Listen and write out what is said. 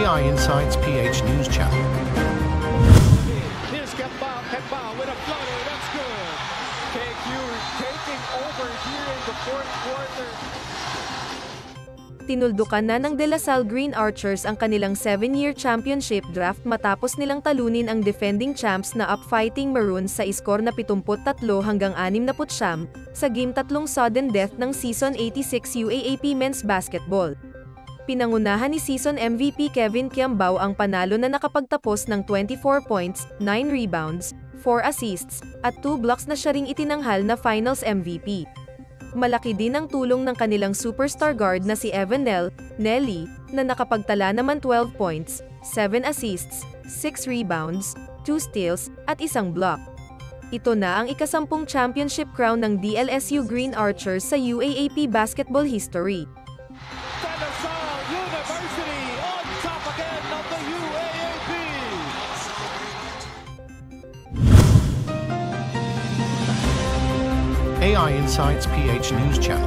AI Insights PH News Channel. Here's Kembao with a floater. That's good. KQ taking over here in the fourth quarter. Tinuldukan na ng De La Salle Green Archers ang kanilang 7-year championship draft matapos nilang talunin ang defending champs na Up-Fighting Maroons sa iskor na 73-69 sa Game 3 sudden death ng Season 86 UAAP Men's Basketball. Pinangunahan ni Season MVP Kevin Kembao ang panalo na nakapagtapos ng 24 points, 9 rebounds, 4 assists, at 2 blocks na siya ring itinanghal na Finals MVP. Malaki din ang tulong ng kanilang superstar guard na si Evan Nelly, na nakapagtala naman 12 points, 7 assists, 6 rebounds, 2 steals, at 1 block. Ito na ang ika-10 championship crown ng DLSU Green Archers sa UAAP basketball history. De La Salle University on top again of the UAAP. AI Insights PH News Channel.